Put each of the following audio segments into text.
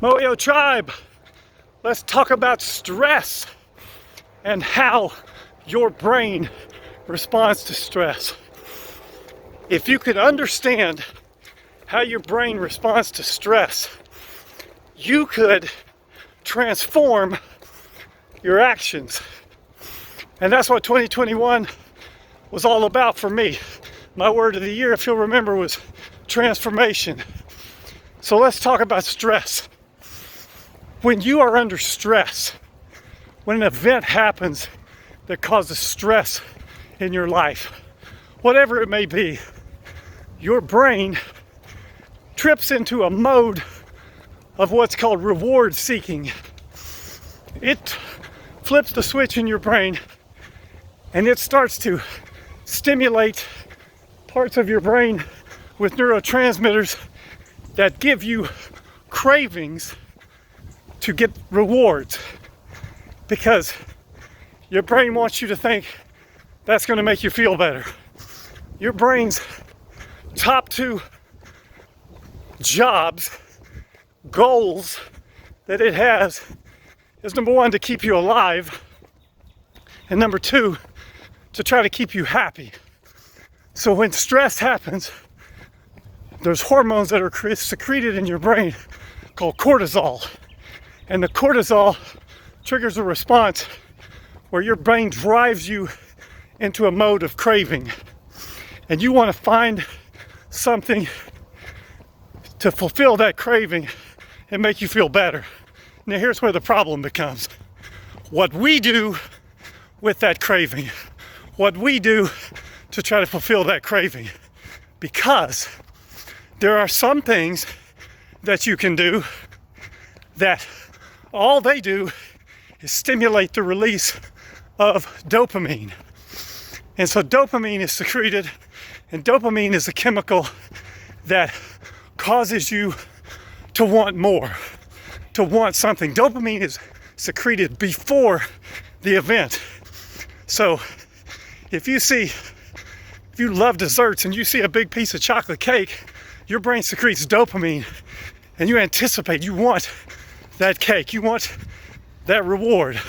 Moyo Tribe, let's talk about stress and how your brain responds to stress. If you could understand how your brain responds to stress, you could transform your actions. And that's what 2021 was all about for me. My word of the year, if you'll remember, was transformation. So let's talk about stress. When you are under stress, when an event happens that causes stress in your life, whatever it may be, your brain trips into a mode of what's called reward seeking. It flips the switch in your brain and it starts to stimulate parts of your brain with neurotransmitters that give you cravings to get rewards, because your brain wants you to think that's going to make you feel better. Your brain's top two jobs, goals that it has is number one, to keep you alive, and number two, to try to keep you happy. So when stress happens, there's hormones that are secreted in your brain called cortisol. And the cortisol triggers a response where your brain drives you into a mode of craving. And you want to find something to fulfill that craving and make you feel better. Now here's where the problem becomes. What we do with that craving, what we do to try to fulfill that craving. Because there are some things that you can do that all they do is stimulate the release of dopamine. And so dopamine is secreted, and dopamine is a chemical that causes you to want more, to want something. Dopamine is secreted before the event. So if you love desserts and you see a big piece of chocolate cake, your brain secretes dopamine and you anticipate, you want that cake, you want that reward.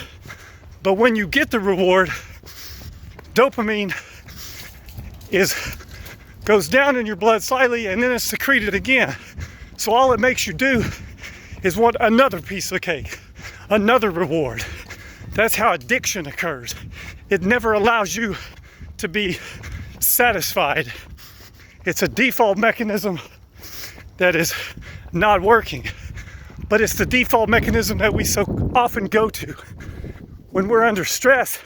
But when you get the reward, dopamine goes down in your blood slightly and then it's secreted again. So all it makes you do is want another piece of cake, another reward. That's how addiction occurs. It never allows you to be satisfied. It's a default mechanism that is not working, but it's the default mechanism that we so often go to when we're under stress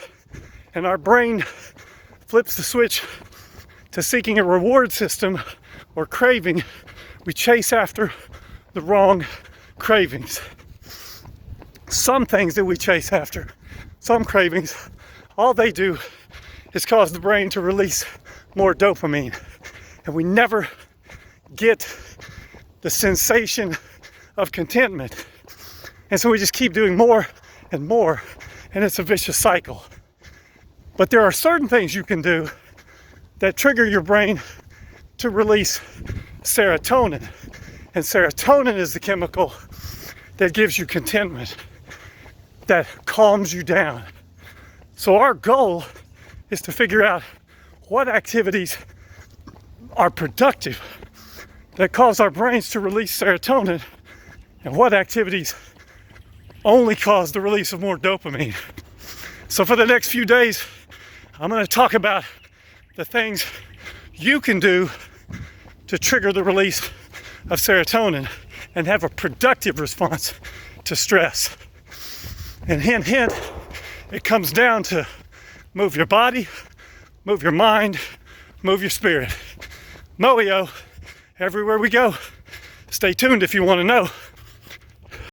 and our brain flips the switch to seeking a reward system or craving. We chase after the wrong cravings. Some things that we chase after, some cravings, all they do is cause the brain to release more dopamine, and we never get the sensation of contentment. And so we just keep doing more and more, and it's a vicious cycle. But there are certain things you can do that trigger your brain to release serotonin. And serotonin is the chemical that gives you contentment, that calms you down. So our goal is to figure out what activities are productive that cause our brains to release serotonin, and what activities only cause the release of more dopamine. So for the next few days, I'm going to talk about the things you can do to trigger the release of serotonin and have a productive response to stress. And hint, hint, it comes down to move your body, move your mind, move your spirit. Moyo, everywhere we go. Stay tuned if you want to know.